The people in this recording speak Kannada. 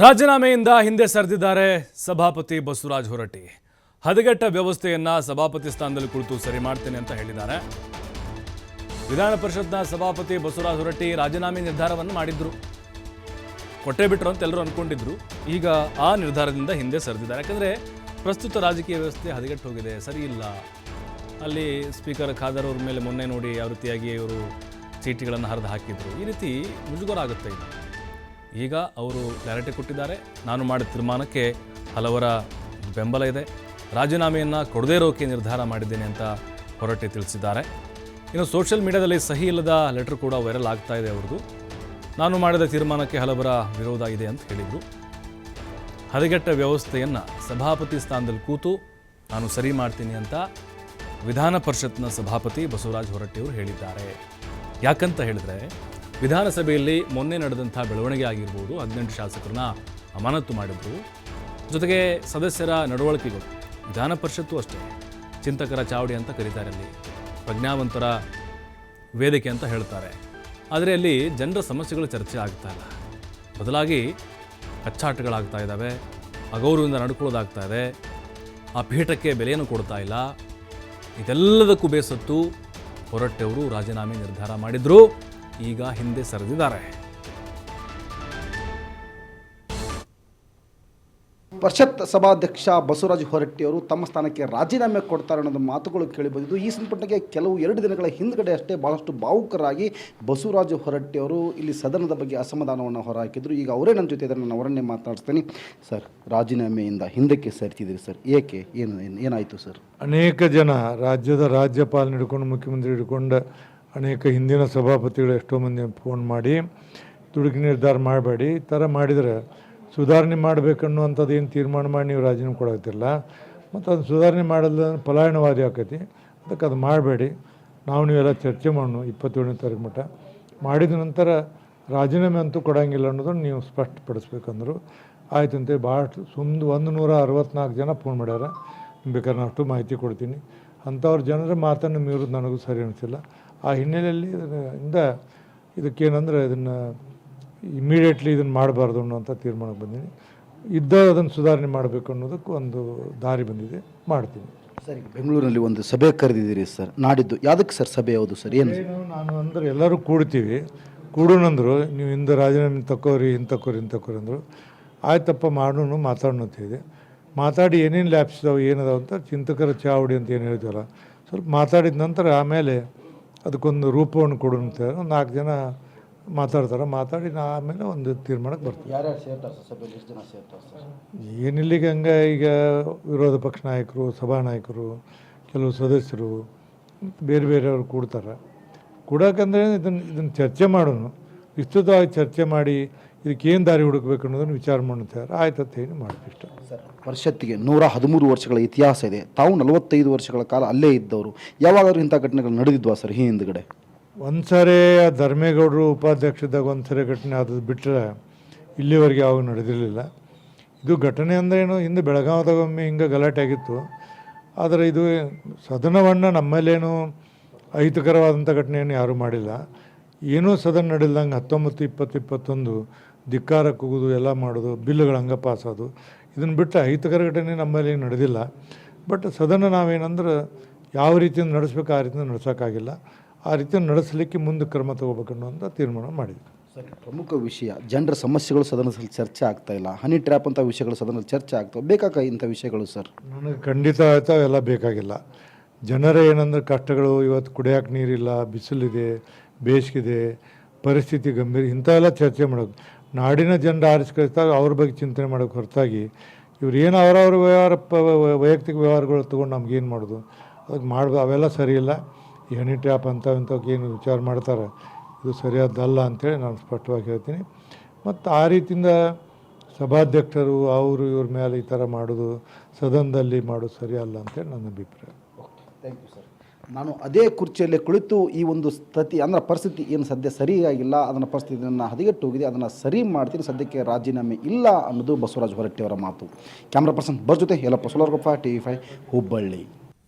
ರಾಜೀನಾಮೆಯಿಂದ ಹಿಂದೆ ಸರಿದಿದ್ದಾರೆ ಸಭಾಪತಿ ಬಸವರಾಜ ಹೊರಟ್ಟಿ. ಹದಗೆಟ್ಟ ವ್ಯವಸ್ಥೆಯನ್ನ ಸಭಾಪತಿ ಸ್ಥಾನದಲ್ಲಿ ಕುಳಿತು ಸರಿ ಮಾಡ್ತೇನೆ ಅಂತ ಹೇಳಿದ್ದಾರೆ. ವಿಧಾನ ಪರಿಷತ್ನ ಸಭಾಪತಿ ಬಸವರಾಜ ಹೊರಟ್ಟಿ ರಾಜೀನಾಮೆ ನಿರ್ಧಾರವನ್ನು ಮಾಡಿದ್ರು, ಕೊಟ್ಟೆ ಬಿಟ್ರು ಅಂತ ಎಲ್ಲರೂ ಅನ್ಕೊಂಡಿದ್ರು. ಈಗ ಆ ನಿರ್ಧಾರದಿಂದ ಹಿಂದೆ ಸರಿದಿದ್ದಾರೆ. ಯಾಕಂದ್ರೆ ಪ್ರಸ್ತುತ ರಾಜಕೀಯ ವ್ಯವಸ್ಥೆ ಹದಗೆಟ್ಟು ಹೋಗಿದೆ, ಸರಿ ಇಲ್ಲ. ಅಲ್ಲಿ ಸ್ಪೀಕರ್ ಖಾದರ್ ಅವ್ರ ಮೇಲೆ ಮೊನ್ನೆ ನೋಡಿ ಯಾವ ರೀತಿಯಾಗಿ ಇವರು ಚೀಟಿಗಳನ್ನು ಹರಿದು ಹಾಕಿದ್ರು. ಈ ರೀತಿ ಮುಜುಗರ ಆಗುತ್ತೆ. ಈಗ ಅವರು ಕ್ಲಾರಿಟಿ ಕೊಟ್ಟಿದ್ದಾರೆ. ನಾನು ಮಾಡಿದ ತೀರ್ಮಾನಕ್ಕೆ ಹಲವರ ಬೆಂಬಲ ಇದೆ, ರಾಜೀನಾಮೆಯನ್ನು ಕೊಡದೇ ಇರೋಕೆ ನಿರ್ಧಾರ ಮಾಡಿದ್ದೇನೆ ಅಂತ ಹೊರಟ್ಟಿ ತಿಳಿಸಿದ್ದಾರೆ. ಇನ್ನು ಸೋಷಿಯಲ್ ಮೀಡಿಯಾದಲ್ಲಿ ಸಹಿ ಇಲ್ಲದ ಲೆಟರ್ ಕೂಡ ವೈರಲ್ ಆಗ್ತಾ ಇದೆ ಅವ್ರದ್ದು. ನಾನು ಮಾಡಿದ ತೀರ್ಮಾನಕ್ಕೆ ಹಲವರ ವಿರೋಧ ಇದೆ ಅಂತ ಹೇಳಿದರು. ಹದಗೆಟ್ಟ ವ್ಯವಸ್ಥೆಯನ್ನು ಸಭಾಪತಿ ಸ್ಥಾನದಲ್ಲಿ ಕೂತು ನಾನು ಸರಿ ಮಾಡ್ತೀನಿ ಅಂತ ವಿಧಾನ ಪರಿಷತ್ನ ಸಭಾಪತಿ ಬಸವರಾಜ ಹೊರಟ್ಟಿ ಅವರು ಹೇಳಿದ್ದಾರೆ. ಯಾಕಂತ ಹೇಳಿದ್ರೆ ವಿಧಾನಸಭೆಯಲ್ಲಿ ಮೊನ್ನೆ ನಡೆದಂಥ ಬೆಳವಣಿಗೆ ಆಗಿರ್ಬೋದು, 18 ಶಾಸಕರನ್ನ ಅಮಾನತು ಮಾಡಿದ್ರು. ಜೊತೆಗೆ ಸದಸ್ಯರ ನಡವಳಿಕೆಗಳು, ವಿಧಾನ ಪರಿಷತ್ತು ಅಷ್ಟೇ ಚಿಂತಕರ ಚಾವಡಿ ಅಂತ ಕರೀತಾರೆ, ಅಲ್ಲಿ ಪ್ರಜ್ಞಾವಂತರ ವೇದಿಕೆ ಅಂತ ಹೇಳ್ತಾರೆ. ಆದರೆ ಅಲ್ಲಿ ಜನರ ಸಮಸ್ಯೆಗಳು ಚರ್ಚೆ ಆಗ್ತಾ ಇಲ್ಲ, ಬದಲಾಗಿ ಕಚ್ಚಾಟಗಳಾಗ್ತಾ ಇದ್ದಾವೆ, ಅಗೌರವದಿಂದ ನಡ್ಕೊಳ್ಳೋದಾಗ್ತಾ ಇದೆ, ಆ ಪೀಠಕ್ಕೆ ಬೆಲೆಯನ್ನು ಕೊಡ್ತಾ ಇಲ್ಲ. ಇದೆಲ್ಲದಕ್ಕೂ ಬೇಸತ್ತು ಹೊರಟ್ಟಿ ಅವರು ರಾಜೀನಾಮೆ ನಿರ್ಧಾರ ಮಾಡಿದ್ರು. ಈಗ ಹಿಂದೆ ಸರಿದಿದ್ದಾರೆ. ಪರಿಷತ್ ಸಭಾಧ್ಯಕ್ಷ ಬಸವರಾಜ ಹೊರಟ್ಟಿ ಅವರು ತಮ್ಮ ಸ್ಥಾನಕ್ಕೆ ರಾಜೀನಾಮೆ ಕೊಡ್ತಾರೆ ಅನ್ನೋದು ಮಾತುಗಳು ಕೇಳಿಬಂದಿದ್ದು. ಈ ಸಂಪುಟಕ್ಕೆ ಕೆಲವು 2 ದಿನಗಳ ಹಿಂದ್ಗಡೆ ಅಷ್ಟೇ ಬಹಳಷ್ಟು ಭಾವುಕರಾಗಿ ಬಸವರಾಜ ಹೊರಟ್ಟಿ ಅವರು ಇಲ್ಲಿ ಸದನದ ಬಗ್ಗೆ ಅಸಮಾಧಾನವನ್ನು ಹೊರಹಾಕಿದ್ರು. ಈಗ ಅವರೇ ನನ್ನ ಜೊತೆ ಇದ್ದಾರೆ, ನಾನು ಅವರನ್ನೇ ಮಾತನಾಡ್ತೀನಿ. ಸರ್, ರಾಜೀನಾಮೆಯಿಂದ ಹಿಂದಕ್ಕೆ ಸರಿತಿದ್ದೀರಿ ಸರ್, ಏಕೆ, ಏನಾಯಿತು ಸರ್? ಅನೇಕ ಜನ ರಾಜ್ಯಪಾಲ ಹಿಡ್ಕೊಂಡು ಮುಖ್ಯಮಂತ್ರಿ ಹಿಡ್ಕೊಂಡು ಅನೇಕ ಹಿಂದಿನ ಸಭಾಪತಿಗಳು ಎಷ್ಟೋ ಮಂದಿ ಫೋನ್ ಮಾಡಿ ದುಡುಕಿ ನಿರ್ಧಾರ ಮಾಡಬೇಡಿ, ಈ ಥರ ಮಾಡಿದರೆ ಸುಧಾರಣೆ ಮಾಡಬೇಕನ್ನುವಂಥದ್ದು ಏನು ತೀರ್ಮಾನ ಮಾಡಿ ನೀವು ರಾಜೀನಾಮೆ ಕೊಡೋಗ್ತಿಲ್ಲ, ಮತ್ತು ಅದು ಸುಧಾರಣೆ ಮಾಡಲ್ಲ ಪಲಾಯನವಾದಿ ಆಕೈತಿ. ಅದಕ್ಕೆ ಅದು ಮಾಡಬೇಡಿ, ನೀವೆಲ್ಲ ಚರ್ಚೆ ಮಾಡೋಣ 27ನೇ ತಾರೀಕು ಮಟ್ಟ. ಮಾಡಿದ ನಂತರ ರಾಜೀನಾಮೆ ಅಂತೂ ಕೊಡೋಂಗಿಲ್ಲ ಅನ್ನೋದನ್ನು ನೀವು ಸ್ಪಷ್ಟಪಡಿಸ್ಬೇಕಂದ್ರು. ಆಯ್ತು ಅಂತೇಳಿ ಭಾಳ 164 ಜನ ಫೋನ್ ಮಾಡ್ಯಾರ. ಬೇಕಾದ್ರೆ ನಾನು ಅಷ್ಟು ಮಾಹಿತಿ ಕೊಡ್ತೀನಿ. ಅಂಥವ್ರ ಜನರ ಮಾತನ್ನು ಮೀರೋದು ನನಗೂ ಸರಿ ಅನಿಸಿಲ್ಲ. ಆ ಹಿನ್ನೆಲೆಯಲ್ಲಿ ಇದಕ್ಕೇನಂದ್ರೆ ಇದನ್ನು ಇಮ್ಮಿಡಿಯೇಟ್ಲಿ ಇದನ್ನು ಮಾಡಬಾರ್ದು ಅನ್ನೋಂಥ ತೀರ್ಮಾನಕ್ಕೆ ಬಂದೀನಿ. ಅದನ್ನು ಸುಧಾರಣೆ ಮಾಡಬೇಕು ಅನ್ನೋದಕ್ಕೆ ಒಂದು ದಾರಿ ಬಂದಿದೆ, ಮಾಡ್ತೀನಿ. ಸರಿ, ಬೆಂಗಳೂರಿನಲ್ಲಿ ಒಂದು ಸಭೆ ಕರೆದಿದ್ದೀರಿ ಸರ್, ನಾಡಿದ್ದು. ಯಾವುದಕ್ಕೆ ಸರ್ ಸಭೆ? ಯಾವುದು ಸರ್? ಏನು ನಾನು ಅಂದ್ರೆ ಎಲ್ಲರೂ ಕೂಡ್ತೀವಿ, ಕೂಡೋಣಂದ್ರು ನೀವು ಹಿಂದೆ ರಾಜೀನಾಮೆ ತಗೋರಿ, ಇಂತಕೋರಿ ಅಂದರು. ಆಯ್ತಪ್ಪ ಮಾಡೋಣ, ಮಾತಾಡೋಣ ಅಂತ ಇದೆ. ಮಾತಾಡಿ ಏನೇನು ಲ್ಯಾಬ್ಸ್ ಇದಾವೆ ಏನದಾವ ಅಂತ ಚಿಂತಕರ ಚಾವಡಿ ಅಂತ ಏನು ಹೇಳ್ತೀವಲ್ಲ, ಸ್ವಲ್ಪ ಮಾತಾಡಿದ ನಂತರ ಆಮೇಲೆ ಅದಕ್ಕೊಂದು ರೂಪವನ್ನು ಕೊಡು ಅಂತ 4 ಜನ ಮಾತಾಡ್ತಾರೆ. ಮಾತಾಡಿ ಆಮೇಲೆ ಒಂದು ತೀರ್ಮಾನಕ್ಕೆ ಬರ್ತೀವಿ. ಏನಿಲ್ಲಿಗೆ ಹಂಗೆ ಈಗ ವಿರೋಧ ಪಕ್ಷ ನಾಯಕರು, ಸಭಾನಾಯಕರು, ಕೆಲವು ಸದಸ್ಯರು, ಬೇರೆ ಬೇರೆಯವರು ಕೂಡಕ್ಕಂದ್ರೆ ಇದನ್ನು ಚರ್ಚೆ ಮಾಡೋಣ, ವಿಸ್ತೃತವಾಗಿ ಚರ್ಚೆ ಮಾಡಿ ಇದಕ್ಕೇನು ದಾರಿ ಹುಡುಕಬೇಕು ಅನ್ನೋದನ್ನು ವಿಚಾರ ಮಾಡ್ತಾರೆ. ಆಯ್ತಂತ ಹೇಳಿ ಮಾಡೋದು ಇಷ್ಟ. ಸರ್, ಪರಿಷತ್ತಿಗೆ 113 ವರ್ಷಗಳ ಇತಿಹಾಸ ಇದೆ. ತಾವು 45 ವರ್ಷಗಳ ಕಾಲ ಅಲ್ಲೇ ಇದ್ದವರು. ಯಾವಾಗಾದ್ರೂ ಇಂಥ ಘಟನೆಗಳು ನಡೆದಿದ್ವಾ ಸರ್? ಹಿಂದ್ಗಡೆ ಒಂದು ಸಾರಿ ಧರ್ಮೇಗೌಡರು ಉಪಾಧ್ಯಕ್ಷದಾಗ ಒಂದು ಸಾರಿ ಘಟನೆ ಆದದ್ದು ಬಿಟ್ಟರೆ ಇಲ್ಲಿವರೆಗೆ ಯಾವಾಗ ನಡೆದಿರಲಿಲ್ಲ. ಇದು ಘಟನೆ ಅಂದ್ರೇನು, ಹಿಂದೆ ಬೆಳಗಾವದಾಗೊಮ್ಮೆ ಹಿಂಗೆ ಗಲಾಟೆ ಆಗಿತ್ತು. ಆದರೆ ಇದು ಸದನವನ್ನು ನಮ್ಮಲ್ಲೇನು ಅಹಿತಕರವಾದಂಥ ಘಟನೆಯನ್ನು ಯಾರೂ ಮಾಡಿಲ್ಲ. ಏನೂ ಸದನ ನಡೆಲ್ದಂಗೆ 19, 20, 21 ಧಿಕ್ಕಾರ ಕೂಗೋದು ಎಲ್ಲ ಮಾಡೋದು, ಬಿಲ್ಗಳು ಹಂಗೆ ಪಾಸೋದು, ಇದನ್ನು ಬಿಟ್ಟು ಅಹಿತಕರ ಘಟನೆ ನಮ್ಮಲ್ಲಿ ಏನು ನಡೆದಿಲ್ಲ. ಬಟ್ ಸದನ ನಾವೇನಂದ್ರೆ ಯಾವ ರೀತಿಯಿಂದ ನಡೆಸ್ಬೇಕು ಆ ರೀತಿಯಿಂದ ನಡೆಸೋಕ್ಕಾಗಿಲ್ಲ. ಆ ರೀತಿಯನ್ನು ನಡೆಸಲಿಕ್ಕೆ ಮುಂದೆ ಕ್ರಮ ತಗೋಬೇಕನ್ನುವಂಥ ತೀರ್ಮಾನ ಮಾಡಿದ್ವಿ. ಸರ್, ಪ್ರಮುಖ ವಿಷಯ ಜನರ ಸಮಸ್ಯೆಗಳು ಸದನದಲ್ಲಿ ಚರ್ಚೆ ಆಗ್ತಾ ಇಲ್ಲ. ಹನಿ ಟ್ರ್ಯಾಪ್ ಅಂತ ವಿಷಯಗಳು ಸದನದಲ್ಲಿ ಚರ್ಚೆ ಆಗ್ತವೆ. ಬೇಕಾಗ ಇಂಥ ವಿಷಯಗಳು ಸರ್? ನನಗೆ ಖಂಡಿತ ಆಯ್ತಾ ಎಲ್ಲ ಬೇಕಾಗಿಲ್ಲ. ಜನರ ಏನಂದ್ರೆ ಕಷ್ಟಗಳು, ಇವತ್ತು ಕುಡಿಯೋಕೆ ನೀರಿಲ್ಲ, ಬಿಸಿಲಿದೆ, ಬೇಸಿಗೆ, ಪರಿಸ್ಥಿತಿ ಗಂಭೀರ, ಇಂಥವೆಲ್ಲ ಚರ್ಚೆ ಮಾಡೋದು. ನಾಡಿನ ಜನರು ಆರಿಸ್ಕೊಳ್ತಾರೆ, ಅವ್ರ ಬಗ್ಗೆ ಚಿಂತನೆ ಮಾಡೋಕ್ಕೆ ಹೊರತಾಗಿ ಇವ್ರು ಏನು ಅವರವ್ರ ವೈಯಕ್ತಿಕ ವ್ಯವಹಾರಗಳು ತೊಗೊಂಡು ನಮ್ಗೇನು ಮಾಡೋದು, ಅದಕ್ಕೆ ಮಾಡ್ಬೋದು. ಅವೆಲ್ಲ ಸರಿಯಿಲ್ಲ. ಈ ಹನಿ ಟ್ಯಾಪ್ ಇಂಥವಕ್ಕೆ ಏನು ವಿಚಾರ ಮಾಡ್ತಾರೆ, ಇದು ಸರಿಯಾದಲ್ಲ ಅಂಥೇಳಿ ನಾನು ಸ್ಪಷ್ಟವಾಗಿ ಹೇಳ್ತೀನಿ. ಮತ್ತು ಆ ರೀತಿಯಿಂದ ಸಭಾಧ್ಯಕ್ಷರು ಇವ್ರ ಮೇಲೆ ಈ ಥರ ಮಾಡೋದು, ಸದನದಲ್ಲಿ ಮಾಡೋದು ಸರಿಯಲ್ಲ ಅಂತೇಳಿ ನನ್ನ ಅಭಿಪ್ರಾಯ. Thank you sir. ನಾನು ಅದೇ ಕುರ್ಚಿಯಲ್ಲಿ ಕುಳಿತು ಈ ಒಂದು ಪರಿಸ್ಥಿತಿ ಏನು ಸದ್ಯ ಸರಿಯಾಗಿಲ್ಲ, ಅದನ್ನು ಪರಿಸ್ಥಿತಿಯನ್ನು ಹದಗೆಟ್ಟು ಹೋಗಿದೆ, ಅದನ್ನು ಸರಿ ಮಾಡ್ತೀನಿ, ಸದ್ಯಕ್ಕೆ ರಾಜೀನಾಮೆ ಇಲ್ಲ ಅನ್ನೋದು ಬಸವರಾಜ ಹೊರಟ್ಟಿ ಅವರ ಮಾತು. ಕ್ಯಾಮ್ರಾ ಪರ್ಸನ್ ಜೊತೆ ಯಲ್ಲಪ್ಪ ಸೋಲರ್ಗೊಪ್ಪ, TV5 ಹುಬ್ಬಳ್ಳಿ.